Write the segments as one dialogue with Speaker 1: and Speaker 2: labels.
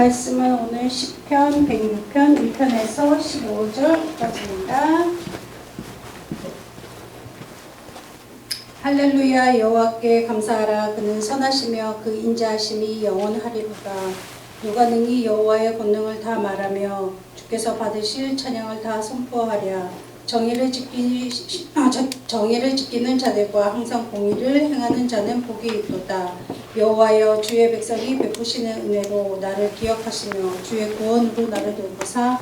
Speaker 1: 말씀은 오늘 시편 106편 1편에서 15절까지입니다. 할렐루야. 여호와께 감사하라. 그는 선하시며 그 인자하심이 영원하리로다. 누가 능히 여호와의 권능을 다 말하며 주께서 받으실 찬양을 다 선포하랴. 정의를 지키는 자들과 항상 공의를 행하는 자는 복이 있도다. 여호와여, 주의 백성이 베푸시는 은혜로 나를 기억하시며 주의 구원으로 나를 돌보사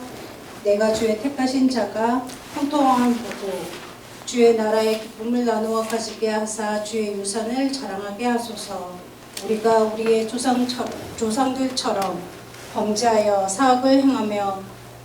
Speaker 1: 내가 주의 택하신 자가 형통한 보고 주의 나라의 기쁨을 나누어 가지게 하사 주의 유산을 자랑하게 하소서. 우리가 우리의 조상들처럼 범죄하여 사악을 행하며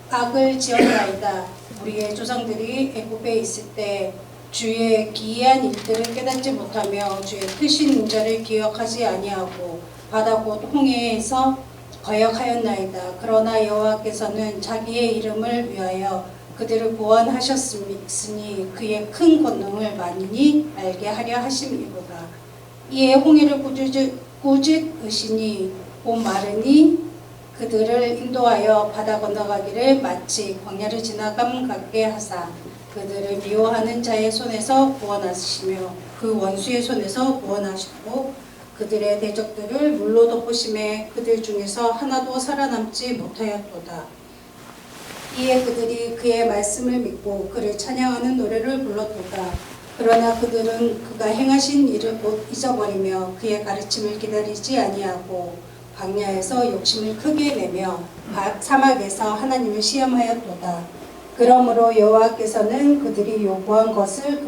Speaker 1: 악을 지었나이다. 우리의 조상들이 애굽에 있을 때 주의 기이한 일들을 깨닫지 못하며 주의 크신 인자를 기억하지 아니하고 바다 곧 홍해에서 거역하였나이다. 그러나 여호와께서는 자기의 이름을 위하여 그들을 구원하셨으니 그의 큰 권능을 만인이 알게 하려 하심이로다. 이에 홍해를 꾸짖으시니 곧 마르니 그들을 인도하여 바다 건너가기를 마치 광야를 지나감 같게 하사 그들을 미워하는 자의 손에서 구원하시며 그 원수의 손에서 구원하시고 그들의 대적들을 물로 덮으심에 그들 중에서 하나도 살아남지 못하였도다. 이에 그들이 그의 말씀을 믿고 그를 찬양하는 노래를 불렀도다. 그러나 그들은 그가 행하신 일을 곧 잊어버리며 그의 가르침을 기다리지 아니하고 광야에서 욕심을 크게 내며 사막에서 하나님을 시험하였도다. 그러므로 여호와께서는 그들이 요구한 것을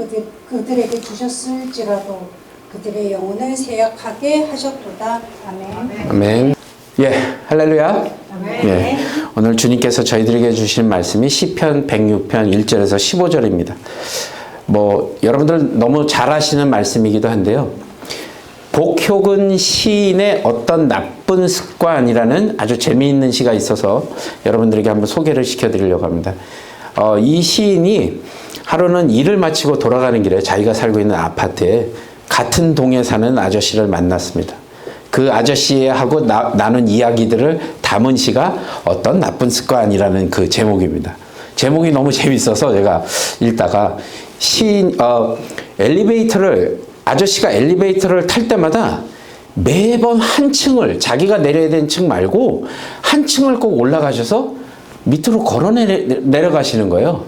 Speaker 1: 그들에게 주셨을지라도 그들의 영혼을 세약하게 하셨도다. 아멘.
Speaker 2: 아멘. 예, 할렐루야.
Speaker 1: 아멘.
Speaker 2: 예, 오늘 주님께서 저희들에게 주신 말씀이 시편 106편 1절에서 15절입니다. 여러분들 너무 잘 아시는 말씀이기도 한데요. 복효근 시인의 어떤 나쁜 습관이라는 아주 재미있는 시가 있어서 여러분들에게 한번 소개를 시켜드리려고 합니다. 이 시인이 하루는 일을 마치고 돌아가는 길에 자기가 살고 있는 아파트에 같은 동에 사는 아저씨를 만났습니다. 그 아저씨하고 나눈 이야기들을 담은 시가 어떤 나쁜 습관이라는 그 제목입니다. 제목이 너무 재밌어서 제가 읽다가 아저씨가 엘리베이터를 탈 때마다 매번 한 층을, 자기가 내려야 되는 층 말고 한 층을 꼭 올라가셔서 밑으로 걸어 내려가시는 거예요.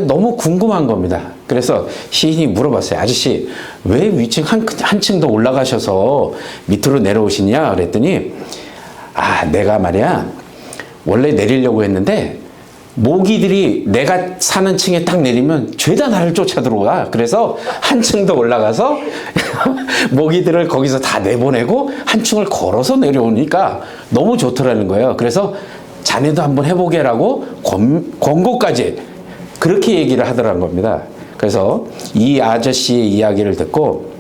Speaker 2: 너무 궁금한 겁니다. 그래서 시인이 물어봤어요. 아저씨, 왜 위층 한 층 더 올라가셔서 밑으로 내려오시냐? 그랬더니, 내가 말이야, 원래 내리려고 했는데 모기들이 내가 사는 층에 딱 내리면 죄다 나를 쫓아 들어와. 그래서 한 층 더 올라가서 모기들을 거기서 다 내보내고 한 층을 걸어서 내려오니까 너무 좋더라는 거예요. 그래서 자네도 한번 해보게라고 권고까지 그렇게 얘기를 하더라는 겁니다. 그래서 이 아저씨의 이야기를 듣고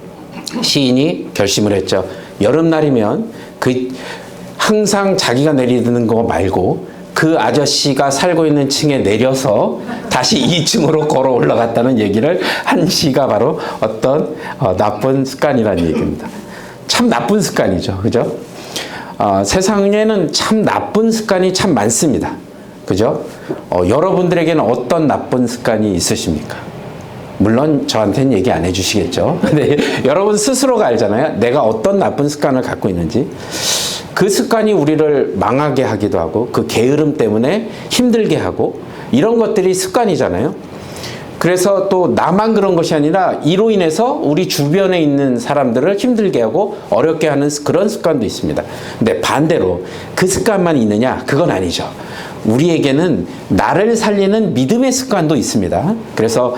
Speaker 2: 시인이 결심을 했죠. 여름날이면 항상 자기가 내리는 거 말고 그 아저씨가 살고 있는 층에 내려서 다시 2층으로 걸어 올라갔다는 얘기를 한 시가 바로 어떤 나쁜 습관이라는 얘기입니다. 참 나쁜 습관이죠. 그죠? 세상에는 참 나쁜 습관이 참 많습니다. 그죠? 여러분들에게는 어떤 나쁜 습관이 있으십니까? 물론 저한테는 얘기 안 해주시겠죠. 근데 여러분 스스로가 알잖아요. 내가 어떤 나쁜 습관을 갖고 있는지. 그 습관이 우리를 망하게 하기도 하고 그 게으름 때문에 힘들게 하고 이런 것들이 습관이잖아요. 그래서 또 나만 그런 것이 아니라 이로 인해서 우리 주변에 있는 사람들을 힘들게 하고 어렵게 하는 그런 습관도 있습니다. 근데 반대로 그 습관만 있느냐? 그건 아니죠. 우리에게는 나를 살리는 믿음의 습관도 있습니다. 그래서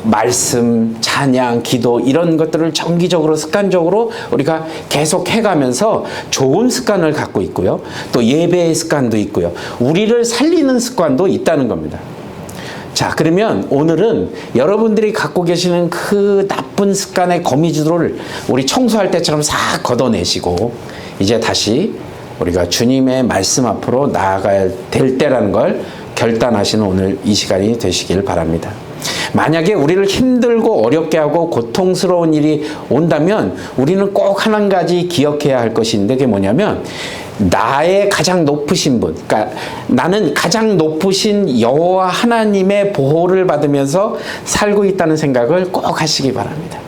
Speaker 2: 말씀, 찬양, 기도 이런 것들을 정기적으로 습관적으로 우리가 계속 해가면서 좋은 습관을 갖고 있고요. 또 예배의 습관도 있고요. 우리를 살리는 습관도 있다는 겁니다. 자, 그러면 오늘은 여러분들이 갖고 계시는 그 나쁜 습관의 거미줄을 우리 청소할 때처럼 싹 걷어내시고 이제 다시 우리가 주님의 말씀 앞으로 나아가야 될 때라는 걸 결단하시는 오늘 이 시간이 되시길 바랍니다. 만약에 우리를 힘들고 어렵게 하고 고통스러운 일이 온다면 우리는 꼭 한 가지 기억해야 할 것이 있는데 그게 뭐냐면 나의 가장 높으신 분, 그러니까 나는 가장 높으신 여호와 하나님의 보호를 받으면서 살고 있다는 생각을 꼭 하시기 바랍니다.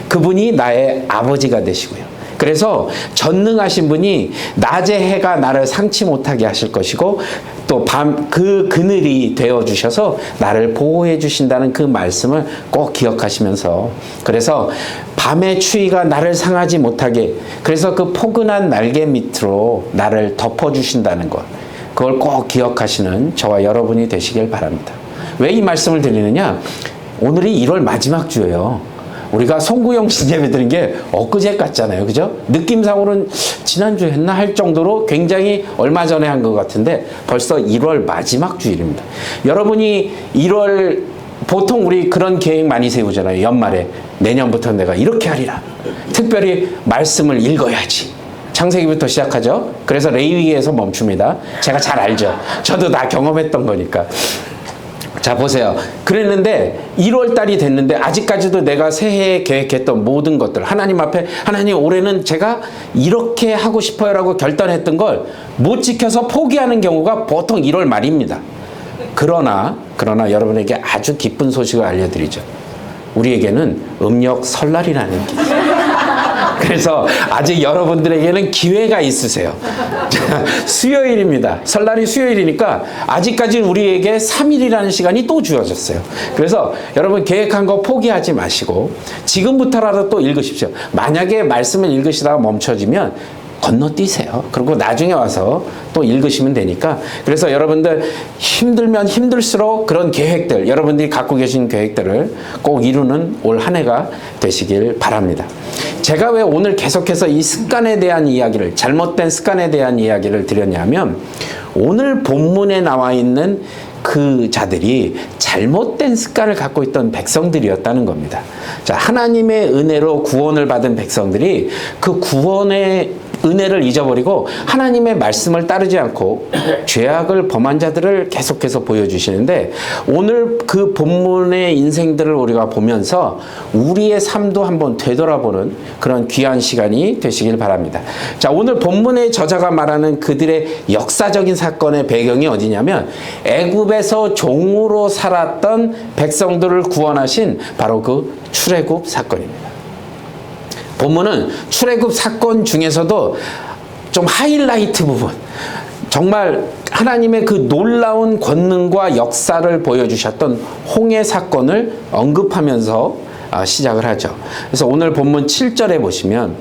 Speaker 2: 그분이 나의 아버지가 되시고요. 그래서 전능하신 분이 낮의 해가 나를 상치 못하게 하실 것이고 또 그 그늘이 되어 주셔서 나를 보호해 주신다는 그 말씀을 꼭 기억하시면서, 그래서 밤의 추위가 나를 상하지 못하게, 그래서 그 포근한 날개 밑으로 나를 덮어 주신다는 것, 그걸 꼭 기억하시는 저와 여러분이 되시길 바랍니다. 왜 이 말씀을 드리느냐? 오늘이 1월 마지막 주예요. 우리가 송구영 신예배 드린 게 엊그제 같잖아요. 그죠? 느낌상으로는 지난주에 했나 할 정도로 굉장히 얼마 전에 한 것 같은데 벌써 1월 마지막 주일입니다. 여러분이 1월, 보통 우리 그런 계획 많이 세우잖아요. 연말에 내년부터 내가 이렇게 하리라. 특별히 말씀을 읽어야지. 창세기부터 시작하죠. 그래서 레위기에서 멈춥니다. 제가 잘 알죠. 저도 다 경험했던 거니까. 자, 보세요. 그랬는데 1월 달이 됐는데 아직까지도 내가 새해에 계획했던 모든 것들, 하나님 앞에, 하나님 올해는 제가 이렇게 하고 싶어요 라고 결단했던 걸 못 지켜서 포기하는 경우가 보통 1월 말입니다. 그러나 여러분에게 아주 기쁜 소식을 알려드리죠. 우리에게는 음력 설날이라는 게 있어요. 그래서 아직 여러분들에게는 기회가 있으세요. 수요일입니다. 설날이 수요일이니까 아직까지 우리에게 3일이라는 시간이 또 주어졌어요. 그래서 여러분 계획한 거 포기하지 마시고 지금부터라도 또 읽으십시오. 만약에 말씀을 읽으시다가 멈춰지면 건너뛰세요. 그리고 나중에 와서 또 읽으시면 되니까. 그래서 여러분들 힘들면 힘들수록 그런 계획들, 여러분들이 갖고 계신 계획들을 꼭 이루는 올 한 해가 되시길 바랍니다. 제가 왜 오늘 계속해서 이 습관에 대한 이야기를, 잘못된 습관에 대한 이야기를 드렸냐면, 오늘 본문에 나와 있는 그 자들이 잘못된 습관을 갖고 있던 백성들이었다는 겁니다. 자, 하나님의 은혜로 구원을 받은 백성들이 그 구원의 은혜를 잊어버리고 하나님의 말씀을 따르지 않고 죄악을 범한 자들을 계속해서 보여주시는데, 오늘 그 본문의 인생들을 우리가 보면서 우리의 삶도 한번 되돌아보는 그런 귀한 시간이 되시길 바랍니다. 자, 오늘 본문의 저자가 말하는 그들의 역사적인 사건의 배경이 어디냐면 애굽에서 종으로 살았던 백성들을 구원하신 바로 그 출애굽 사건입니다. 본문은 출애굽 사건 중에서도 좀 하이라이트 부분, 정말 하나님의 그 놀라운 권능과 역사를 보여주셨던 홍해 사건을 언급하면서 시작을 하죠. 그래서 오늘 본문 7절에 보시면,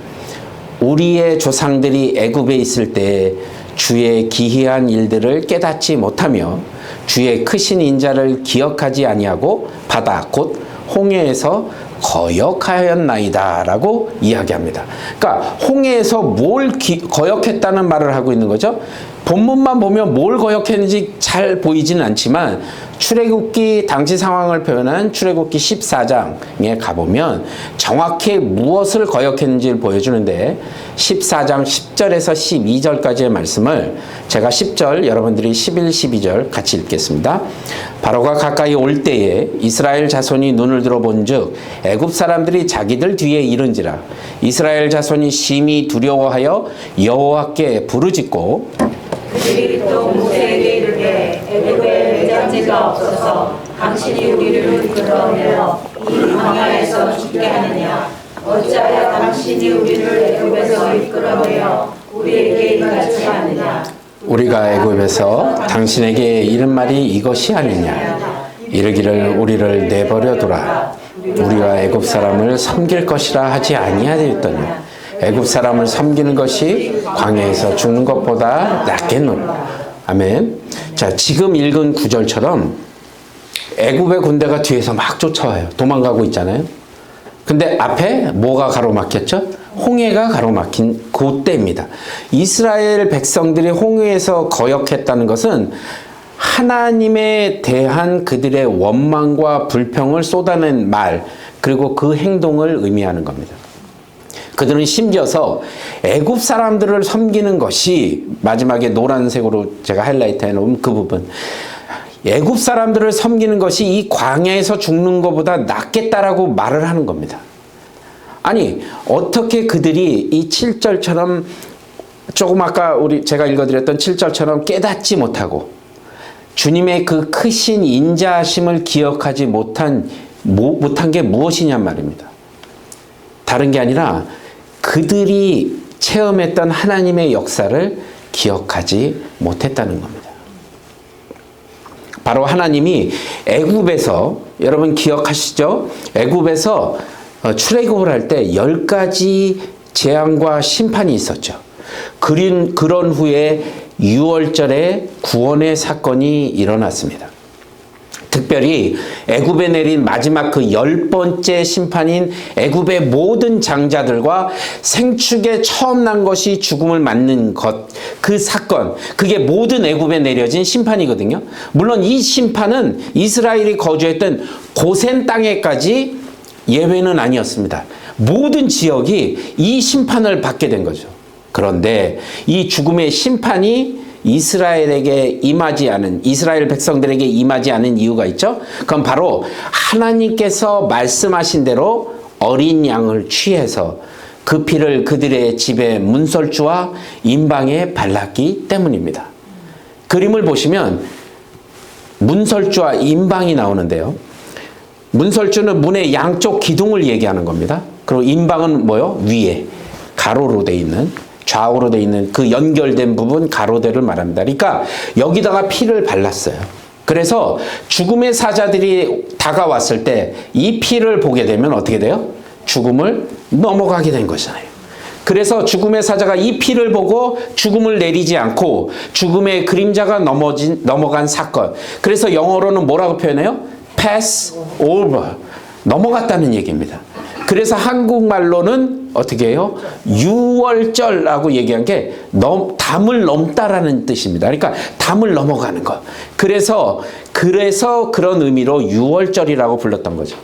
Speaker 2: 우리의 조상들이 애굽에 있을 때 주의 기이한 일들을 깨닫지 못하며 주의 크신 인자를 기억하지 아니하고 바다 곧 홍해에서 거역하였나이다 라고 이야기합니다. 그러니까 홍해에서 뭘 거역했다는 말을 하고 있는 거죠. 본문만 보면 뭘 거역했는지 잘 보이지는 않지만 출애굽기 당시 상황을 표현한 출애굽기 14장에 가보면 정확히 무엇을 거역했는지를 보여주는데, 14장 10절에서 12절까지의 말씀을 제가 10절, 여러분들이 11, 12절 같이 읽겠습니다. 바로가 가까이 올 때에 이스라엘 자손이 눈을 들어본 즉 애굽 사람들이 자기들 뒤에 이른지라. 이스라엘 자손이 심히 두려워하여 여호와께 부르짖고,
Speaker 3: 그들이 또 모세에게 이르되 애굽에 매장지가 없어서 당신이 우리를 이끌어내어 이 광야에서 죽게 하느냐. 어찌하여 당신이 우리를 애굽에서 이끌어내어 우리에게 이같이 하느냐.
Speaker 2: 우리가 애굽에서 당신에게 이른 말이 이것이 아니냐. 이르기를 우리를 내버려두라. 우리가 애굽 사람을 섬길 것이라 하지 아니하였더냐. 애굽 사람을 섬기는 것이 광야에서 죽는 것보다 낫겠노라. 아멘. 자, 지금 읽은 구절처럼 애굽의 군대가 뒤에서 막 쫓아와요. 도망가고 있잖아요. 근데 앞에 뭐가 가로막혔죠? 홍해가 가로막힌 그때입니다. 이스라엘 백성들이 홍해에서 거역했다는 것은 하나님에 대한 그들의 원망과 불평을 쏟아낸 말, 그리고 그 행동을 의미하는 겁니다. 그들은 심지어서 애굽 사람들을 섬기는 것이, 마지막에 노란색으로 제가 하이라이트 해놓은 그 부분, 애굽 사람들을 섬기는 것이 이 광야에서 죽는 것보다 낫겠다라고 말을 하는 겁니다. 아니, 어떻게 그들이 이 7절처럼 조금 아까 제가 읽어드렸던 7절처럼 깨닫지 못하고 주님의 그 크신 인자하심을 기억하지 못한 게 무엇이냔 말입니다. 다른 게 아니라 그들이 체험했던 하나님의 역사를 기억하지 못했다는 겁니다. 바로 하나님이 애굽에서, 여러분 기억하시죠? 애굽에서 출애굽을 할 때 10가지 재앙과 심판이 있었죠. 그런 후에 6월절에 구원의 사건이 일어났습니다. 특별히 애굽에 내린 마지막 그 10번째 심판인 애굽의 모든 장자들과 생축에 처음 난 것이 죽음을 맞는 것, 그 사건, 그게 모든 애굽에 내려진 심판이거든요. 물론 이 심판은 이스라엘이 거주했던 고센 땅에까지 예외는 아니었습니다. 모든 지역이 이 심판을 받게 된 거죠. 그런데 이 죽음의 심판이 이스라엘 백성들에게 임하지 않은 이유가 있죠. 그건 바로 하나님께서 말씀하신 대로 어린 양을 취해서 그 피를 그들의 집에 문설주와 임방에 발랐기 때문입니다. 그림을 보시면 문설주와 임방이 나오는데요. 문설주는 문의 양쪽 기둥을 얘기하는 겁니다. 그리고 임방은 뭐요? 위에 가로로 돼 있는, 좌우로 돼 있는 그 연결된 부분, 가로대를 말합니다. 그러니까 여기다가 피를 발랐어요. 그래서 죽음의 사자들이 다가왔을 때 이 피를 보게 되면 어떻게 돼요? 죽음을 넘어가게 된 거잖아요. 그래서 죽음의 사자가 이 피를 보고 죽음을 내리지 않고 죽음의 그림자가 넘어간 사건. 그래서 영어로는 뭐라고 표현해요? pass over. 넘어갔다는 얘기입니다. 그래서 한국말로는 어떻게 해요? 유월절라고 얘기한 게 담을 넘다라는 뜻입니다. 그러니까 담을 넘어가는 것. 그래서 그런 의미로 유월절이라고 불렀던 거죠.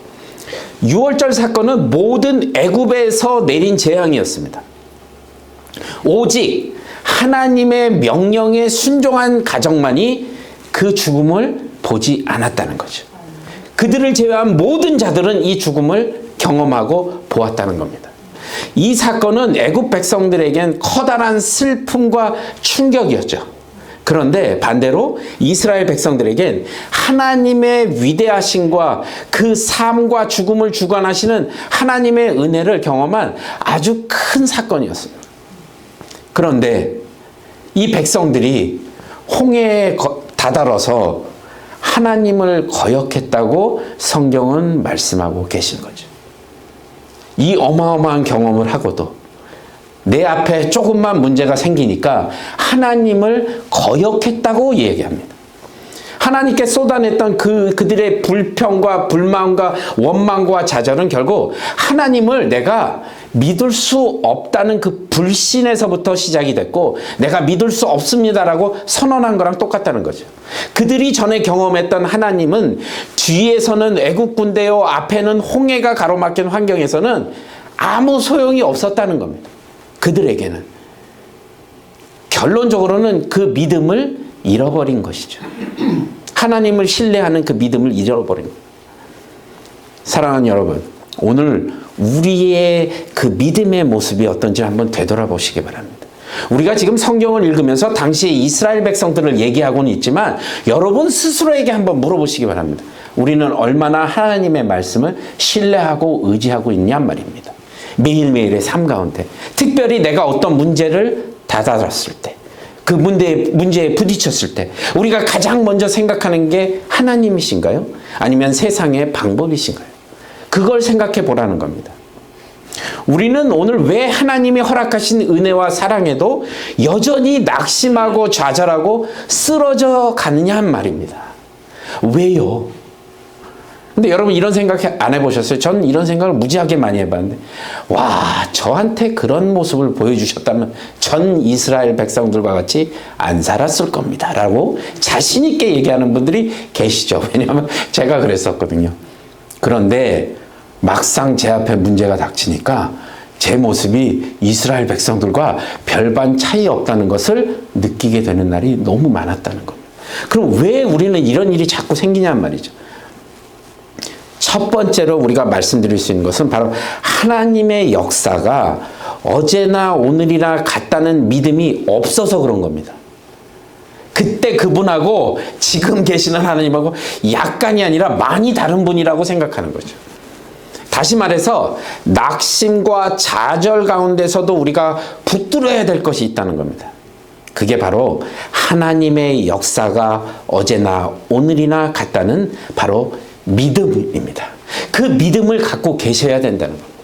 Speaker 2: 유월절 사건은 모든 애굽에서 내린 재앙이었습니다. 오직 하나님의 명령에 순종한 가정만이 그 죽음을 보지 않았다는 거죠. 그들을 제외한 모든 자들은 이 죽음을 경험하고 보았다는 겁니다. 이 사건은 애굽 백성들에겐 커다란 슬픔과 충격이었죠. 그런데 반대로 이스라엘 백성들에겐 하나님의 위대하심과 그 삶과 죽음을 주관하시는 하나님의 은혜를 경험한 아주 큰 사건이었습니다. 그런데 이 백성들이 홍해에 다다라서 하나님을 거역했다고 성경은 말씀하고 계신 거죠. 이 어마어마한 경험을 하고도 내 앞에 조금만 문제가 생기니까 하나님을 거역했다고 얘기합니다. 하나님께 쏟아냈던 그들의 불평과 불만과 원망과 좌절은 결국 하나님을 내가 믿을 수 없다는 그 불신에서부터 시작이 됐고, 내가 믿을 수 없습니다라고 선언한 거랑 똑같다는 거죠. 그들이 전에 경험했던 하나님은 뒤에서는 애국 군대요, 앞에는 홍해가 가로막힌 환경에서는 아무 소용이 없었다는 겁니다. 그들에게는. 결론적으로는 그 믿음을 잃어버린 것이죠. 하나님을 신뢰하는 그 믿음을 잃어버린 겁니다. 사랑하는 여러분, 오늘 우리의 그 믿음의 모습이 어떤지 한번 되돌아보시기 바랍니다. 우리가 지금 성경을 읽으면서 당시의 이스라엘 백성들을 얘기하고는 있지만 여러분 스스로에게 한번 물어보시기 바랍니다. 우리는 얼마나 하나님의 말씀을 신뢰하고 의지하고 있냔 말입니다. 매일매일의 삶 가운데, 특별히 내가 어떤 문제를 다다랐을 때, 그 문제에 부딪혔을 때 우리가 가장 먼저 생각하는 게 하나님이신가요? 아니면 세상의 방법이신가요? 그걸 생각해 보라는 겁니다. 우리는 오늘 왜 하나님이 허락하신 은혜와 사랑에도 여전히 낙심하고 좌절하고 쓰러져 가느냐 말입니다. 왜요? 근데 여러분 이런 생각 안 해보셨어요? 전 이런 생각을 무지하게 많이 해봤는데, 와, 저한테 그런 모습을 보여주셨다면 전 이스라엘 백성들과 같이 안 살았을 겁니다 라고 자신 있게 얘기하는 분들이 계시죠. 왜냐하면 제가 그랬었거든요. 그런데 막상 제 앞에 문제가 닥치니까 제 모습이 이스라엘 백성들과 별반 차이 없다는 것을 느끼게 되는 날이 너무 많았다는 겁니다. 그럼 왜 우리는 이런 일이 자꾸 생기냔 말이죠. 첫 번째로 우리가 말씀드릴 수 있는 것은 바로 하나님의 역사가 어제나 오늘이나 같다는 믿음이 없어서 그런 겁니다. 그때 그분하고 지금 계시는 하나님하고 약간이 아니라 많이 다른 분이라고 생각하는 거죠. 다시 말해서 낙심과 좌절 가운데서도 우리가 붙들어야 될 것이 있다는 겁니다. 그게 바로 하나님의 역사가 어제나 오늘이나 같다는 바로 믿음입니다. 그 믿음을 갖고 계셔야 된다는 겁니다.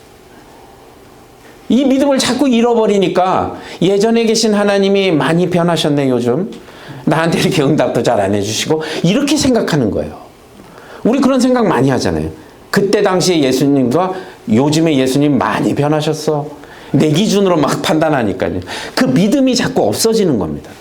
Speaker 2: 이 믿음을 자꾸 잃어버리니까 예전에 계신 하나님이 많이 변하셨네 요즘. 나한테 이렇게 응답도 잘 안 해주시고 이렇게 생각하는 거예요. 우리 그런 생각 많이 하잖아요. 그때 당시에 예수님과 요즘의 예수님 많이 변하셨어. 내 기준으로 막 판단하니까요. 그 믿음이 자꾸 없어지는 겁니다.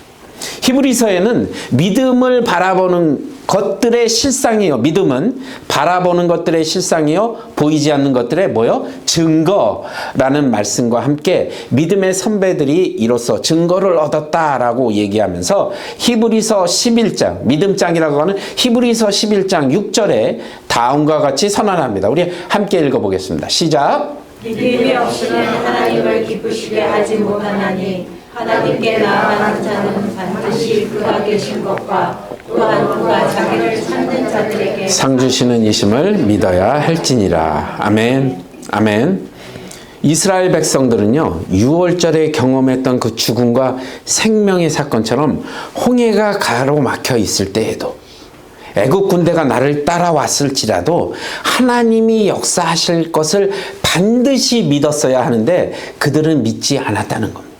Speaker 2: 히브리서에는 믿음을 바라보는 것들의 실상이요. 믿음은 바라보는 것들의 실상이요. 보이지 않는 것들의 뭐요? 증거라는 말씀과 함께 믿음의 선배들이 이로써 증거를 얻었다라고 얘기하면서 히브리서 11장, 믿음장이라고 하는 히브리서 11장 6절에 다음과 같이 선언합니다. 우리 함께 읽어보겠습니다. 시작.
Speaker 3: 믿음이 없이는 하나님을 기쁘시게 하지 못하나니 하나님께 나아가는 자는 반드시 그가 계신 것과 또한 그가 자기를 찾는 자들에게
Speaker 2: 상 주시는 이심을 믿어야 할지니라. 아멘. 아멘. 이스라엘 백성들은요, 6월절에 경험했던 그 죽음과 생명의 사건처럼 홍해가 가로막혀 있을 때에도 애국 군대가 나를 따라왔을지라도 하나님이 역사하실 것을 반드시 믿었어야 하는데 그들은 믿지 않았다는 겁니다.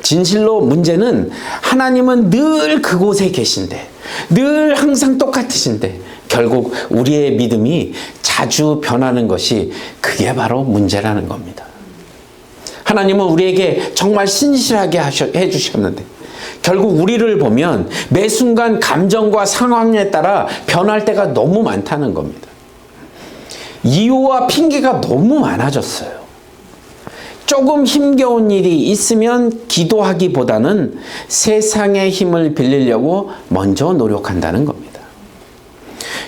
Speaker 2: 진실로 문제는 하나님은 늘 그곳에 계신데, 늘 항상 똑같으신데 결국 우리의 믿음이 자주 변하는 것이 그게 바로 문제라는 겁니다. 하나님은 우리에게 정말 신실하게 해주셨는데 결국 우리를 보면 매 순간 감정과 상황에 따라 변할 때가 너무 많다는 겁니다. 이유와 핑계가 너무 많아졌어요. 조금 힘겨운 일이 있으면 기도하기보다는 세상의 힘을 빌리려고 먼저 노력한다는 겁니다.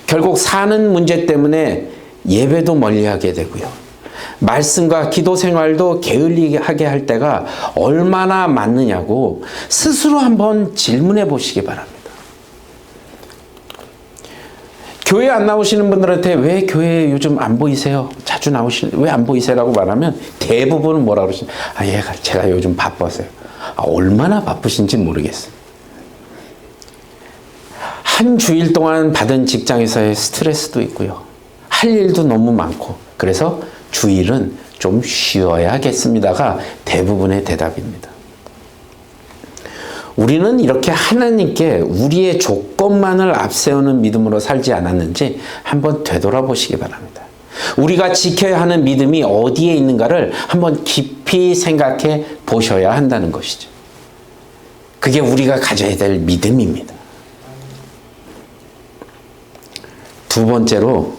Speaker 2: 결국 사는 문제 때문에 예배도 멀리하게 되고요. 말씀과 기도 생활도 게을리하게 할 때가 얼마나 많느냐고 스스로 한번 질문해 보시기 바랍니다. 교회 안 나오시는 분들한테 왜 교회에 요즘 안 보이세요? 자주 왜 안 보이세요라고 말하면 대부분은 뭐라고 그러시나요? 제가 요즘 바빠서요. 얼마나 바쁘신지 모르겠어요. 한 주일 동안 받은 직장에서의 스트레스도 있고요. 할 일도 너무 많고 그래서 주일은 좀 쉬어야겠습니다가 대부분의 대답입니다. 우리는 이렇게 하나님께 우리의 조건만을 앞세우는 믿음으로 살지 않았는지 한번 되돌아보시기 바랍니다. 우리가 지켜야 하는 믿음이 어디에 있는가를 한번 깊이 생각해 보셔야 한다는 것이죠. 그게 우리가 가져야 될 믿음입니다. 두 번째로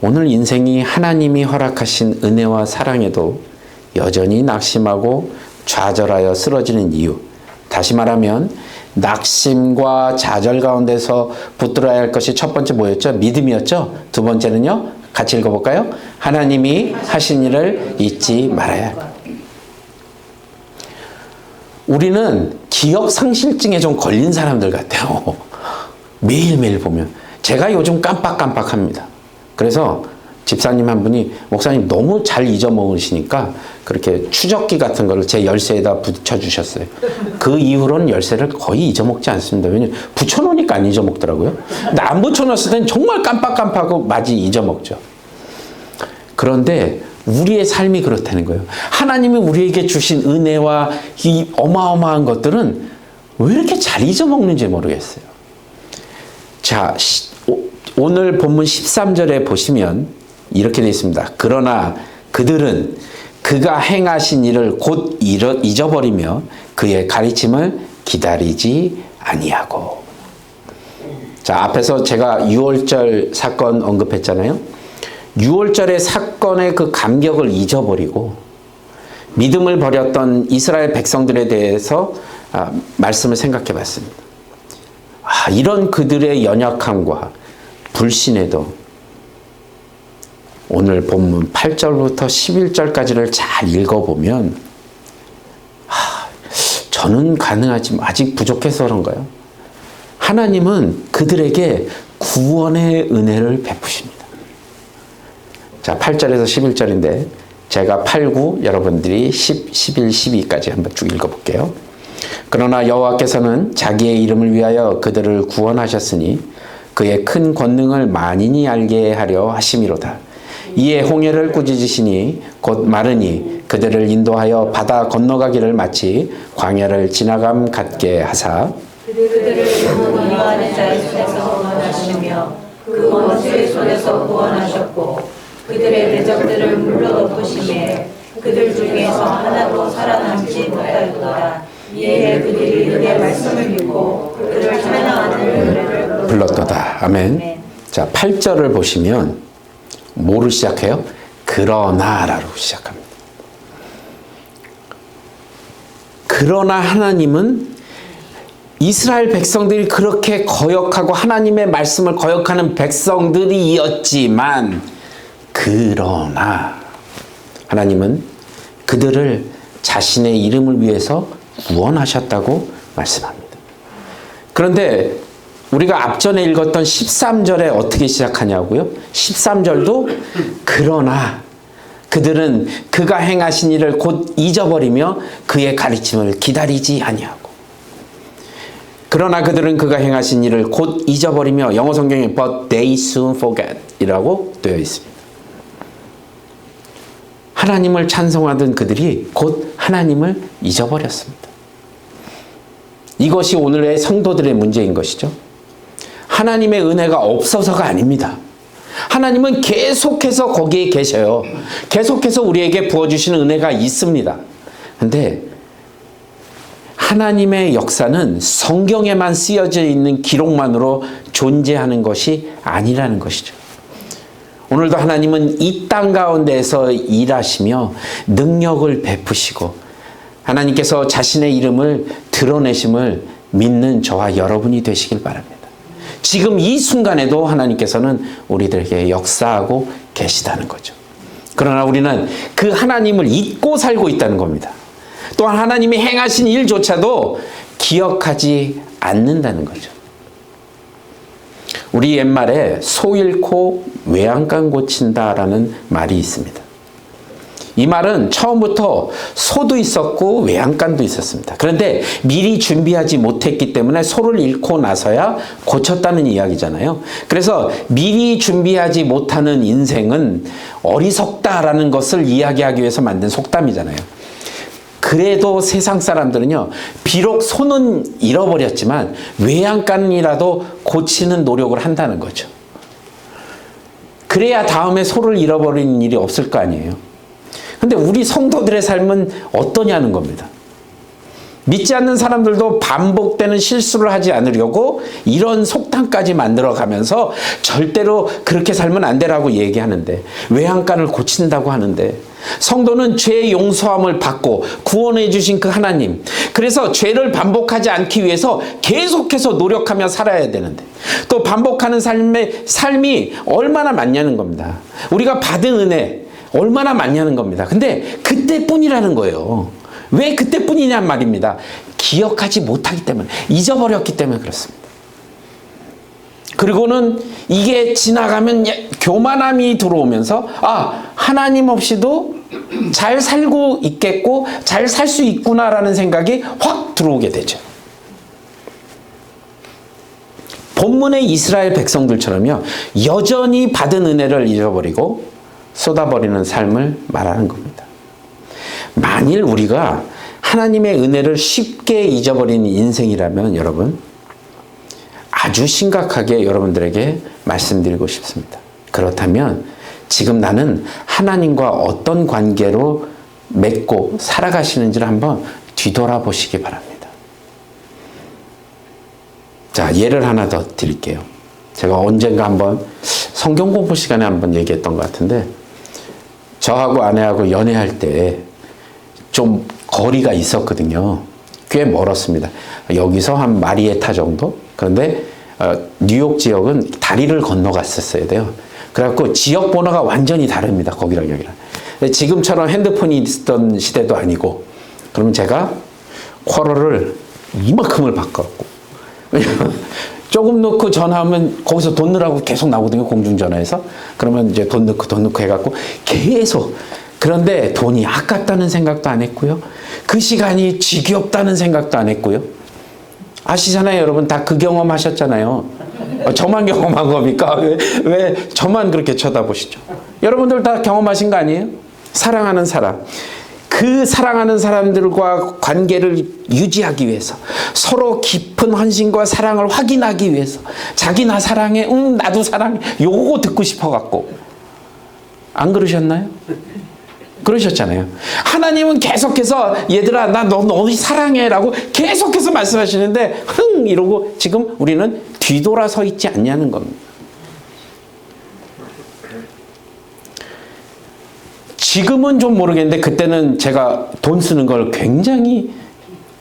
Speaker 2: 오늘 인생이 하나님이 허락하신 은혜와 사랑에도 여전히 낙심하고 좌절하여 쓰러지는 이유, 다시 말하면 낙심과 좌절 가운데서 붙들어야 할 것이 첫 번째 뭐였죠? 믿음이었죠? 두 번째는요? 같이 읽어볼까요? 하나님이 하신 일을 잊지 말아야 할. 우리는 기억상실증에 좀 걸린 사람들 같아요. 매일매일 보면. 제가 요즘 깜빡깜빡합니다. 그래서 집사님 한 분이 목사님 너무 잘 잊어먹으시니까 그렇게 추적기 같은 거를 제 열쇠에다 붙여주셨어요. 그 이후로는 열쇠를 거의 잊어먹지 않습니다. 왜냐면 붙여놓으니까 안 잊어먹더라고요. 근데 안 붙여놨을 땐 정말 깜빡깜빡하고 마치 잊어먹죠. 그런데 우리의 삶이 그렇다는 거예요. 하나님이 우리에게 주신 은혜와 이 어마어마한 것들은 왜 이렇게 잘 잊어먹는지 모르겠어요. 자, 오늘 본문 13절에 보시면 이렇게 되어 있습니다. 그러나 그들은 그가 행하신 일을 곧 잊어버리며 그의 가르침을 기다리지 아니하고. 자, 앞에서 제가 6월절 사건 언급했잖아요. 6월절의 사건의 그 감격을 잊어버리고 믿음을 버렸던 이스라엘 백성들에 대해서 말씀을 생각해 봤습니다. 이런 그들의 연약함과 불신에도 오늘 본문 8절부터 11절까지를 잘 읽어보면 저는 가능하지만 아직 부족해서 그런가요? 하나님은 그들에게 구원의 은혜를 베푸십니다. 자, 8절에서 11절인데 제가 8, 9, 여러분들이 10, 11, 12까지 한번 쭉 읽어볼게요. 그러나 여호와께서는 자기의 이름을 위하여 그들을 구원하셨으니 그의 큰 권능을 만인이 알게 하려 하심이로다. 이에 홍해를 꾸짖으시니 곧 마르니 그들을 인도하여 바다 건너가기를 마치 광야를 지나감 같게 하사
Speaker 3: 그들을 구원하는 자의 손에서 구원하시며 그 원수의 손에서 구원하셨고 그들의 대적들을 물러엎으시매 그들 중에서 하나도 살아남지 못하였더라. 이에 그들이 그의 말씀을 믿고 그를 찬양하는 노래를
Speaker 2: 불렀도다. 아멘. 자, 8절을 보시면 뭐로 시작해요? 그러나라로 시작합니다. 그러나 하나님은 이스라엘 백성들이 그렇게 거역하고 하나님의 말씀을 거역하는 백성들이었지만 그러나 하나님은 그들을 자신의 이름을 위해서 구원하셨다고 말씀합니다. 그런데 우리가 앞전에 읽었던 13절에 어떻게 시작하냐고요? 13절도 그러나 그들은 그가 행하신 일을 곧 잊어버리며 그의 가르침을 기다리지 아니하고 그러나 그들은 그가 행하신 일을 곧 잊어버리며 영어 성경에 but they soon forget 이라고 되어 있습니다. 하나님을 찬송하던 그들이 곧 하나님을 잊어버렸습니다. 이것이 오늘의 성도들의 문제인 것이죠. 하나님의 은혜가 없어서가 아닙니다. 하나님은 계속해서 거기에 계셔요. 계속해서 우리에게 부어주시는 은혜가 있습니다. 근데 하나님의 역사는 성경에만 쓰여져 있는 기록만으로 존재하는 것이 아니라는 것이죠. 오늘도 하나님은 이 땅 가운데서 일하시며 능력을 베푸시고 하나님께서 자신의 이름을 드러내심을 믿는 저와 여러분이 되시길 바랍니다. 지금 이 순간에도 하나님께서는 우리들에게 역사하고 계시다는 거죠. 그러나 우리는 그 하나님을 잊고 살고 있다는 겁니다. 또한 하나님이 행하신 일조차도 기억하지 않는다는 거죠. 우리 옛말에 소 잃고 외양간 고친다라는 말이 있습니다. 이 말은 처음부터 소도 있었고 외양간도 있었습니다. 그런데 미리 준비하지 못했기 때문에 소를 잃고 나서야 고쳤다는 이야기잖아요. 그래서 미리 준비하지 못하는 인생은 어리석다라는 것을 이야기하기 위해서 만든 속담이잖아요. 그래도 세상 사람들은요, 비록 소는 잃어버렸지만 외양간이라도 고치는 노력을 한다는 거죠. 그래야 다음에 소를 잃어버리는 일이 없을 거 아니에요. 근데 우리 성도들의 삶은 어떠냐는 겁니다. 믿지 않는 사람들도 반복되는 실수를 하지 않으려고 이런 속담까지 만들어가면서 절대로 그렇게 살면 안 되라고 얘기하는데, 외양간을 고친다고 하는데, 성도는 죄의 용서함을 받고 구원해 주신 그 하나님, 그래서 죄를 반복하지 않기 위해서 계속해서 노력하며 살아야 되는데, 또 반복하는 삶이 얼마나 많냐는 겁니다. 우리가 받은 은혜 얼마나 많냐는 겁니다. 근데 그때뿐이라는 거예요. 왜 그때뿐이냔 말입니다. 기억하지 못하기 때문에, 잊어버렸기 때문에 그렇습니다. 그리고는 이게 지나가면 교만함이 들어오면서 하나님 없이도 잘 살고 있겠고 잘 살 수 있구나라는 생각이 확 들어오게 되죠. 본문의 이스라엘 백성들처럼요, 여전히 받은 은혜를 잃어버리고 쏟아버리는 삶을 말하는 겁니다. 만일 우리가 하나님의 은혜를 쉽게 잊어버리는 인생이라면 여러분, 아주 심각하게 여러분들에게 말씀드리고 싶습니다. 그렇다면 지금 나는 하나님과 어떤 관계로 맺고 살아가시는지를 한번 뒤돌아보시기 바랍니다. 자, 예를 하나 더 드릴게요. 제가 언젠가 한번 성경 공부 시간에 한번 얘기했던 것 같은데, 저하고 아내하고 연애할 때 좀 거리가 있었거든요. 꽤 멀었습니다. 여기서 한 마리에타 정도? 그런데 뉴욕 지역은 다리를 건너갔었어야 돼요. 그래갖고 지역 번호가 완전히 다릅니다. 거기랑 여기랑. 지금처럼 핸드폰이 있었던 시대도 아니고. 그러면 제가 쿼러를 이만큼을 바꿨고. 조금 넣고 전화하면 거기서 돈 넣으라고 계속 나오거든요. 공중전화에서. 그러면 이제 돈 넣고 해갖고 계속. 그런데 돈이 아깝다는 생각도 안 했고요. 그 시간이 지겹다는 생각도 안 했고요. 아시잖아요. 여러분 다 그 경험 하셨잖아요. 저만 경험한 겁니까? 왜 저만 그렇게 쳐다보시죠? 여러분들 다 경험하신 거 아니에요? 사랑하는 사람. 그 사랑하는 사람들과 관계를 유지하기 위해서 서로 깊은 헌신과 사랑을 확인하기 위해서 자기 나 사랑해, 나도 사랑해 요거 듣고 싶어갖고 안 그러셨나요? 그러셨잖아요. 하나님은 계속해서 얘들아 나 너 사랑해 라고 계속해서 말씀하시는데 이러고 지금 우리는 뒤돌아서 있지 않냐는 겁니다. 지금은 좀 모르겠는데 그때는 제가 돈 쓰는 걸 굉장히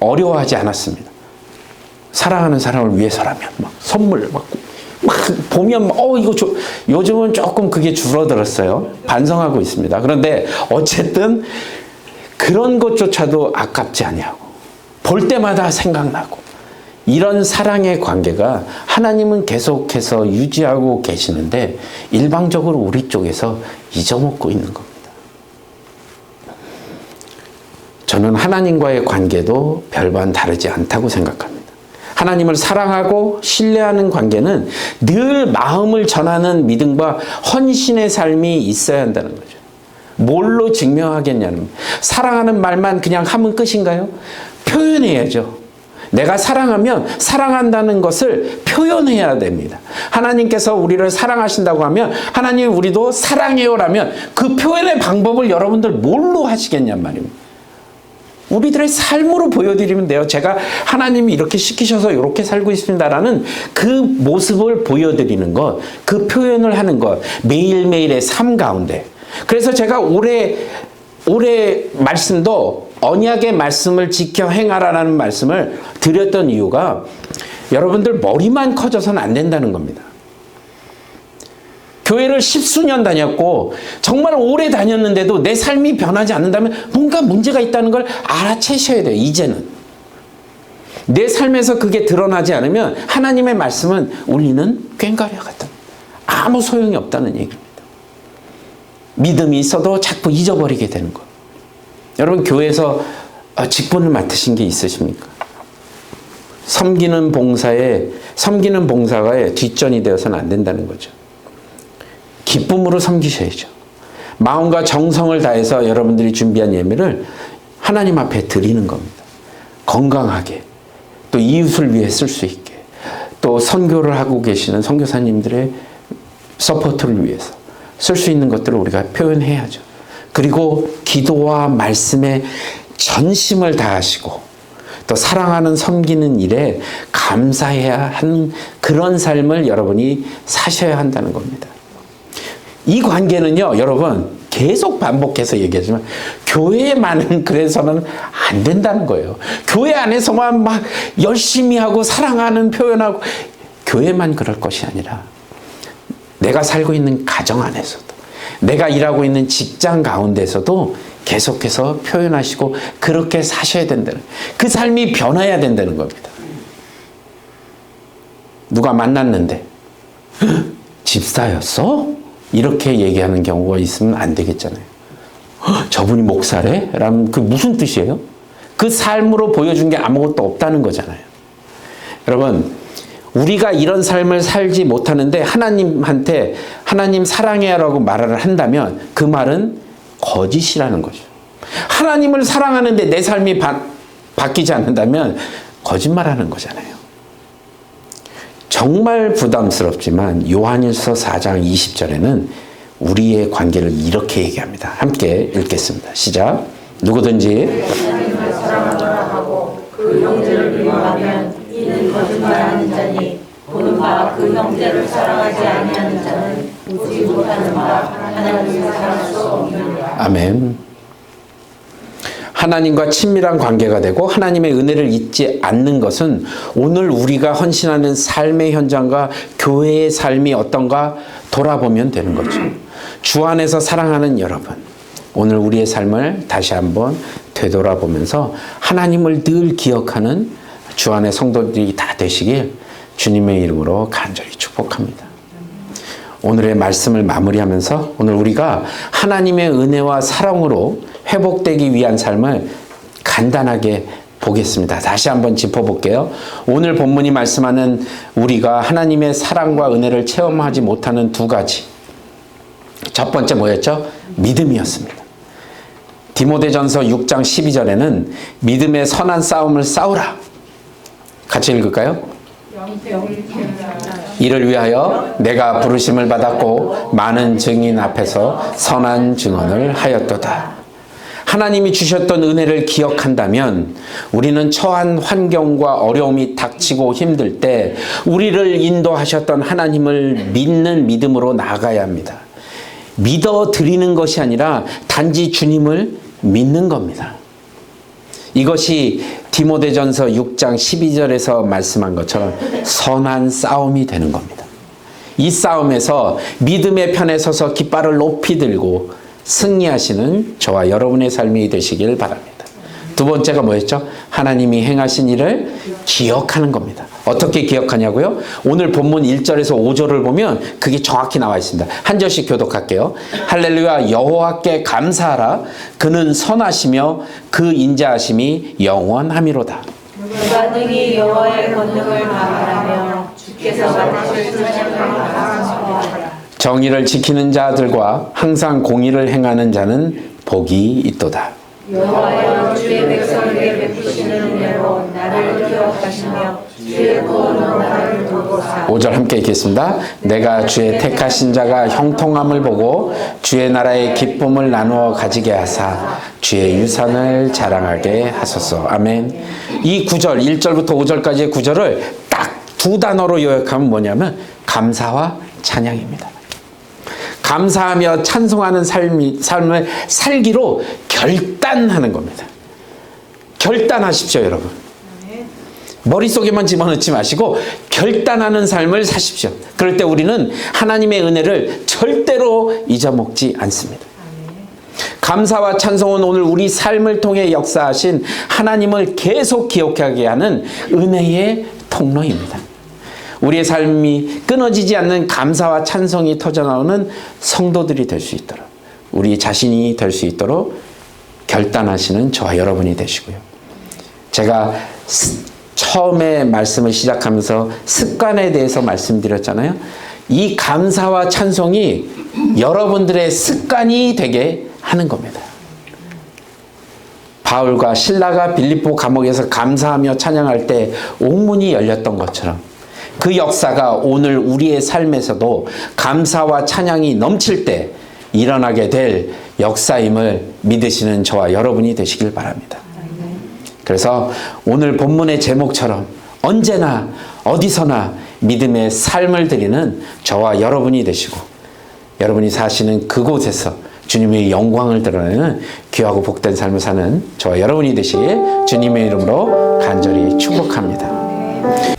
Speaker 2: 어려워하지 않았습니다. 사랑하는 사람을 위해서라면 막 선물 막 보면 이거 요즘은 조금 그게 줄어들었어요. 반성하고 있습니다. 그런데 어쨌든 그런 것조차도 아깝지 아니하고 볼 때마다 생각나고 이런 사랑의 관계가 하나님은 계속해서 유지하고 계시는데 일방적으로 우리 쪽에서 잊어먹고 있는 겁니다. 저는 하나님과의 관계도 별반 다르지 않다고 생각합니다. 하나님을 사랑하고 신뢰하는 관계는 늘 마음을 전하는 믿음과 헌신의 삶이 있어야 한다는 거죠. 뭘로 증명하겠냐는, 사랑하는 말만 그냥 하면 끝인가요? 표현해야죠. 내가 사랑하면 사랑한다는 것을 표현해야 됩니다. 하나님께서 우리를 사랑하신다고 하면 하나님 우리도 사랑해요라면 그 표현의 방법을 여러분들 뭘로 하시겠냔 말입니다. 우리들의 삶으로 보여드리면 돼요. 제가 하나님이 이렇게 시키셔서 이렇게 살고 있습니다라는 그 모습을 보여드리는 것, 그 표현을 하는 것, 매일매일의 삶 가운데. 그래서 제가 올해 말씀도 언약의 말씀을 지켜 행하라는 말씀을 드렸던 이유가 여러분들 머리만 커져서는 안 된다는 겁니다. 교회를 10수년 다녔고 정말 오래 다녔는데도 내 삶이 변하지 않는다면 뭔가 문제가 있다는 걸 알아채셔야 돼요. 이제는. 내 삶에서 그게 드러나지 않으면 하나님의 말씀은 울리는 꽹과리와 같다. 아무 소용이 없다는 얘기입니다. 믿음이 있어도 자꾸 잊어버리게 되는 거. 여러분 교회에서 직분을 맡으신 게 있으십니까? 섬기는 봉사가 뒷전이 되어서는 안 된다는 거죠. 기쁨으로 섬기셔야죠. 마음과 정성을 다해서 여러분들이 준비한 예배를 하나님 앞에 드리는 겁니다. 건강하게, 또 이웃을 위해 쓸 수 있게, 또 선교를 하고 계시는 선교사님들의 서포트를 위해서 쓸 수 있는 것들을 우리가 표현해야죠. 그리고 기도와 말씀에 전심을 다하시고 또 사랑하는 섬기는 일에 감사해야 하는 그런 삶을 여러분이 사셔야 한다는 겁니다. 이 관계는요, 여러분, 계속 반복해서 얘기하지만, 교회만은 그래서는 안 된다는 거예요. 교회 안에서만 막 열심히 하고 사랑하는 표현하고, 교회만 그럴 것이 아니라, 내가 살고 있는 가정 안에서도, 내가 일하고 있는 직장 가운데서도 계속해서 표현하시고, 그렇게 사셔야 된다는, 그 삶이 변해야 된다는 겁니다. 누가 만났는데, 집사였어? 이렇게 얘기하는 경우가 있으면 안 되겠잖아요. 저분이 목사래? 라면 그 무슨 뜻이에요? 그 삶으로 보여준 게 아무것도 없다는 거잖아요. 여러분, 우리가 이런 삶을 살지 못하는데 하나님한테 하나님 사랑해라고 말을 한다면 그 말은 거짓이라는 거죠. 하나님을 사랑하는데 내 삶이 바뀌지 않는다면 거짓말하는 거잖아요. 정말 부담스럽지만 요한일서 4장 20절에는 우리의 관계를 이렇게 얘기합니다. 함께 읽겠습니다. 시작. 누구든지
Speaker 3: 하나님을 사랑하노라 하고 그 형제를 미워하면 이는 거짓말하는 자니 보는 바 그 형제를 사랑하지 아니하는 자는 보지 못하는 바 하나님을 사랑할 수 없느니라.
Speaker 2: 아멘. 하나님과 친밀한 관계가 되고 하나님의 은혜를 잊지 않는 것은 오늘 우리가 헌신하는 삶의 현장과 교회의 삶이 어떤가 돌아보면 되는 거죠. 주 안에서 사랑하는 여러분, 오늘 우리의 삶을 다시 한번 되돌아보면서 하나님을 늘 기억하는 주 안의 성도들이 다 되시길 주님의 이름으로 간절히 축복합니다. 오늘의 말씀을 마무리하면서 오늘 우리가 하나님의 은혜와 사랑으로 회복되기 위한 삶을 간단하게 보겠습니다. 다시 한번 짚어볼게요. 오늘 본문이 말씀하는 우리가 하나님의 사랑과 은혜를 체험하지 못하는 두 가지. 첫 번째 뭐였죠? 믿음이었습니다. 디모데전서 6장 12절에는 믿음의 선한 싸움을 싸우라. 같이 읽을까요? 이를 위하여 내가 부르심을 받았고 많은 증인 앞에서 선한 증언을 하였도다. 하나님이 주셨던 은혜를 기억한다면 우리는 처한 환경과 어려움이 닥치고 힘들 때 우리를 인도하셨던 하나님을 믿는 믿음으로 나아가야 합니다. 믿어 드리는 것이 아니라 단지 주님을 믿는 겁니다. 이것이 디모데전서 6장 12절에서 말씀한 것처럼 선한 싸움이 되는 겁니다. 이 싸움에서 믿음의 편에 서서 깃발을 높이 들고 승리하시는 저와 여러분의 삶이 되시길 바랍니다. 두 번째가 뭐였죠? 하나님이 행하신 일을 기억하는 겁니다. 어떻게 기억하냐고요? 오늘 본문 1절에서 5절을 보면 그게 정확히 나와 있습니다. 한 절씩 교독할게요. 할렐루야, 여호와께 감사하라. 그는 선하시며 그 인자하심이 영원함이로다.
Speaker 3: 누가 능히 여호와의 권능을 말하며 주께서 받으실 찬양을 감사하라.
Speaker 2: 정의를 지키는 자들과 항상 공의를 행하는 자는 복이 있도다.
Speaker 3: 여호와여, 주의 백성에게 베푸시는 은혜로 나를 기억하시며 주의 구원으로 나를 도우사.
Speaker 2: 5절 함께 읽겠습니다. 내가 주의 택하신 자가 형통함을 보고 주의 나라의 기쁨을 나누어 가지게 하사 주의 유산을 자랑하게 하소서. 아멘. 이 9절 1절부터 5절까지의 9절을 딱 두 단어로 요약하면 뭐냐면 감사와 찬양입니다. 감사하며 찬송하는 삶을 살기로 결단하는 겁니다. 결단하십시오, 여러분. 머릿속에만 집어넣지 마시고 결단하는 삶을 사십시오. 그럴 때 우리는 하나님의 은혜를 절대로 잊어먹지 않습니다. 감사와 찬송은 오늘 우리 삶을 통해 역사하신 하나님을 계속 기억하게 하는 은혜의 통로입니다. 우리의 삶이 끊어지지 않는 감사와 찬송이 터져나오는 성도들이 될 수 있도록, 우리 자신이 될 수 있도록 결단하시는 저와 여러분이 되시고요. 제가 처음에 말씀을 시작하면서 습관에 대해서 말씀드렸잖아요. 이 감사와 찬송이 여러분들의 습관이 되게 하는 겁니다. 바울과 실라가 빌립보 감옥에서 감사하며 찬양할 때 옥문이 열렸던 것처럼 그 역사가 오늘 우리의 삶에서도 감사와 찬양이 넘칠 때 일어나게 될 역사임을 믿으시는 저와 여러분이 되시길 바랍니다. 그래서 오늘 본문의 제목처럼 언제나 어디서나 믿음의 삶을 드리는 저와 여러분이 되시고 여러분이 사시는 그곳에서 주님의 영광을 드러내는 귀하고 복된 삶을 사는 저와 여러분이 되시길 주님의 이름으로 간절히 축복합니다.